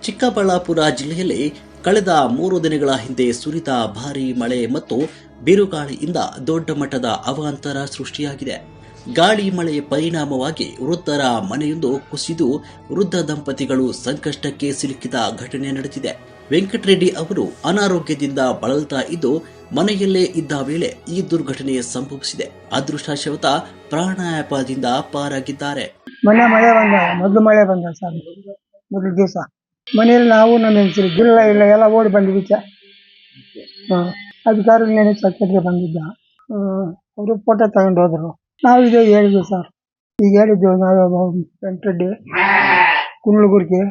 ಚಿಕ್ಕಬಳ್ಳಾಪುರ ಜಿಲ್ಲೆಯಲ್ಲಿ ಕಳೆದ 3 ದಿನಗಳ ಹಿಂದೆ ಸುರಿದ ಭಾರೀ ಮಳೆ ಮತ್ತು ಬಿರುಗಾಳಿಯಿಂದ ದೊಡ್ಡ ಮಟ್ಟದ ಅವಾಂತರ ಸೃಷ್ಟಿಯಾಗಿದೆ. ಗಾಳಿ ಮಳೆ ಪರಿಣಾಮವಾಗಿ ವೃದ್ಧರ ಮನೆಯೊಂದು ಕುಸಿದು ವೃದ್ಧ ದಂಪತಿಗಳು ಸಂಕಷ್ಟಕ್ಕೆ ಸಿಲುಕಿದ ಘಟನೆ ನಡೆದಿದೆ. ವೆಂಕಟರೆಡ್ಡಿ ಅವರು ಅನಾರೋಗ್ಯದಿಂದ ಬಳಲ್ತಾ ಇದ್ದು ಮನೆಯಲ್ಲೇ ಇದ್ದ ವೇಳೆ ಈ ದುರ್ಘಟನೆ ಸಂಭವಿಸಿದೆ. ಅದೃಷ್ಟವಶಾತ್ ಪ್ರಾಣಾಪಾಯದಿಂದ ಪಾರಾಗಿದ್ದಾರೆ. ಮೊದಲು ಮಳೆ ಬಂದ ಸರ್, ಮೊದಲು ದಿವಸ ಮನೆಯಲ್ಲಿ ನಾವು ನಮ್ಮ ಹೆಂಗಸರು ಇಲ್ಲ ಎಲ್ಲ ಓಡಿ ಬಂದ್ವಿ. ಅಧಿಕಾರಿ ನೆನೆ ಸೆಕ್ರೆಟರಿ ಬಂದಿದ್ದ, ಅವರು ಫೋಟೋ ತಗೊಂಡು ಹೋದ್ರು. ನಾವು ಇದೇ ಹೇಳಿದ್ವಿ ಸರ್, ಈಗ ಹೇಳಿದ್ವಿ ನಾವು ವೆಂಕಟರೆಡ್ಡಿ ಕುಂಡ್ಲಗುರ್ಗೆ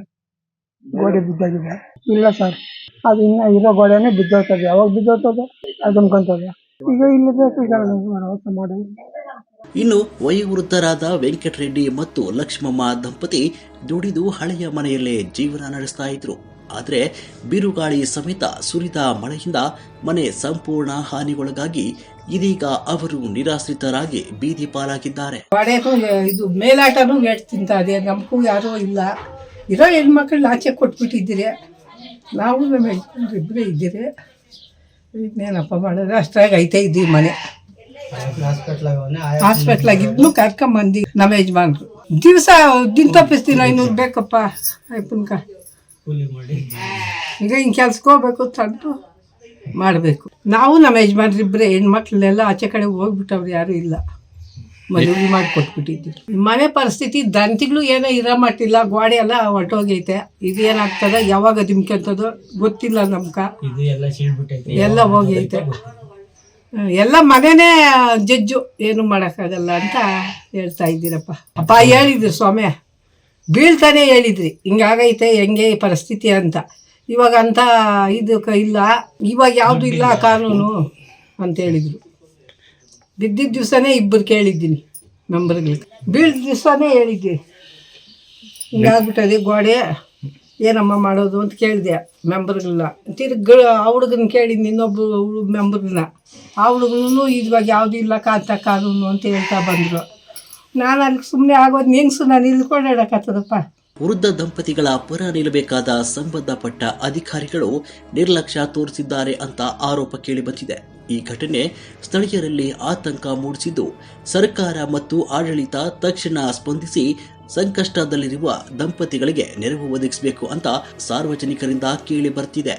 ಗೋಡೆ ಬಿದ್ದಾಗಿದೆ. ಇಲ್ಲ ಸರ್, ಅದು ಇನ್ನ ಇರೋ ಗೋಡೆನೇ ಬಿದ್ದೋಗ್ತದೆ. ಯಾವಾಗ ಬಿದ್ದೋಗ್ತದೆ ಅದು ಅನ್ಕೊಂತದೆ. ಈಗ ಇಲ್ಲಿ ಬೇಕು, ಈಗ ವ್ಯವಸ್ಥೆ ಮಾಡಿ. ಇನ್ನು ವಯೋವೃದ್ಧರಾದ ವೆಂಕಟರೆಡ್ಡಿ ಮತ್ತು ಲಕ್ಷ್ಮಮ್ಮ ದಂಪತಿ ದುಡಿದು ಹಳೆಯ ಮನೆಯಲ್ಲೇ ಜೀವನ ನಡೆಸ್ತಾ ಇದ್ರು. ಆದರೆ ಬಿರುಗಾಳಿ ಸಮೇತ ಸುರಿದ ಮಳೆಯಿಂದ ಮನೆ ಸಂಪೂರ್ಣ ಹಾನಿಗೊಳಗಾಗಿ ಇದೀಗ ಅವರು ನಿರಾಶ್ರಿತರಾಗಿ ಬೀದಿ ಪಾಲಾಗಿದ್ದಾರೆ. ಇದು ಮೇಲಾಟನೂ ತಿಂತಾರೆ, ನಮಗೂ ಯಾರೂ ಇಲ್ಲ. ಇರೋ ಹೆಣ್ಮಕ್ಳನ್ನ ಆಚೆ ಕೊಟ್ಬಿಟ್ಟಿದ್ದೀರಿ, ನಾವು ನಮ್ಮ ಇಬ್ಬರೇ ಇದ್ದೀರಿ. ಇನ್ನೇನಪ್ಪ ಮಾಡೋದು, ಅಷ್ಟಾಗಿ ಐತೆ ಇದ್ದೀವಿ ಮನೆ. ಹಾಸ್ಪಿಟ್ಲಾಗ ಇದ್ನು ಕರ್ಕೊಂಬಂದಿ ನಮ್ಮ ಯಜಮಾನ್ರು. ದಿವಸ ದಿನ ತಪ್ಪಿಸ್ತೀನಿ 500 ಬೇಕಪ್ಪ ಅಯ್ಯಪ್ಪನ್ಕ. ಈಗ ಹಿಂಗೆ ಕೆಲ್ಸಕ್ಕೆ ಹೋಗ್ಬೇಕು ತಂದು ಮಾಡಬೇಕು. ನಾವು ನಮ್ಮ ಯಜಮಾನ್ರು ಇಬ್ಬರೇ, ಹೆಣ್ಮಕ್ಳನ್ನೆಲ್ಲ ಆಚೆ ಕಡೆ ಹೋಗ್ಬಿಟ್ಟವ್ರು, ಯಾರೂ ಇಲ್ಲ. ಮದುವೆ ಮಾಡಿ ಕೊಟ್ಬಿಟ್ಟಿದ್ದೀವಿ. ಮನೆ ಪರಿಸ್ಥಿತಿ ದಂತಿಗಳು ಏನೋ ಇರೋ ಮಟ್ಟಿಲ್ಲ, ಗೋಡೆ ಎಲ್ಲ ಹೊರಟೋಗೈತೆ. ಇದೇನಾಗ್ತದೆ, ಯಾವಾಗ ದಿಂಬ್ಕೊಂತದೋ ಗೊತ್ತಿಲ್ಲ ನಮ್ಗೆ. ಎಲ್ಲ ಹೋಗೈತೆ, ಎಲ್ಲ ಮನೆನೇ ಜಜ್ಜು, ಏನು ಮಾಡೋಕ್ಕಾಗಲ್ಲ ಅಂತ ಹೇಳ್ತಾ ಇದ್ದೀರಪ್ಪ. ಅಪ್ಪ ಹೇಳಿದ್ರು ಸ್ವಾಮಿ, ಬೀಳ್ತಾನೆ ಹೇಳಿದ್ರಿ ಹಿಂಗಾಗೈತೆ ಹೆಂಗೆ ಪರಿಸ್ಥಿತಿ ಅಂತ. ಇವಾಗ ಅಂತ ಇದು ಇಲ್ಲ, ಇವಾಗ ಯಾವುದು ಇಲ್ಲ ಕಾನೂನು ಅಂತ ಹೇಳಿದರು. ಬಿದ್ದಿದ್ದ ದಿವಸನೇ ಇಬ್ಬರು ಕೇಳಿದ್ದೀನಿ ಮೆಂಬರ್ಗಳಿಗೆ, ಬೀಳ್ದ ದಿವಸನೇ ಹೇಳಿದ್ದೀನಿ ಹಿಂಗಾಗ್ಬಿಟ್ಟದೆ ಗೋಡೆ, ಏನಮ್ಮ ಮಾಡೋದು ಅಂತ ಕೇಳಿದೆ ಮೆಂಬರ್ಗಳನ್ನ. ತಿರ್ಗ ಆ ಹುಡುಗನ ಕೇಳಿದ್ನಿ, ಇನ್ನೊಬ್ಬ ಮೆಂಬರ್ನ. ಆ ಹುಡುಗನೂ ಇವಾಗ ಯಾವುದೂ ಇಲ್ಲ ಕಾನೂನು ಅಂತ ಹೇಳ್ತಾ ಬಂದರು. ನಾನು ಅಲ್ಲಿ ಸುಮ್ಮನೆ ಆಗೋದು, ನಿಂಗ್ಸು ನಾನು ಇಲ್ಕೊಂಡಾಡಕತ್ತದಪ್ಪ. ವೃದ್ಧ ದಂಪತಿಗಳ ಪರ ನಿಲ್ಲಬೇಕಾದ ಸಂಬಂಧಪಟ್ಟ ಅಧಿಕಾರಿಗಳು ನಿರ್ಲಕ್ಷ್ಯ ತೋರಿಸಿದ್ದಾರೆ ಅಂತ ಆರೋಪ ಕೇಳಿಬಂದಿದೆ. ಈ ಘಟನೆ ಸ್ಥಳೀಯರಲ್ಲಿ ಆತಂಕ ಮೂಡಿಸಿದ್ದು, ಸರ್ಕಾರ ಮತ್ತು ಆಡಳಿತ ತಕ್ಷಣ ಸ್ಪಂದಿಸಿ ಸಂಕಷ್ಟದಲ್ಲಿರುವ ದಂಪತಿಗಳಿಗೆ ನೆರವು ಒದಗಿಸಬೇಕು ಅಂತ ಸಾರ್ವಜನಿಕರಿಂದ ಕೇಳಿ ಬರ್ತಿದೆ.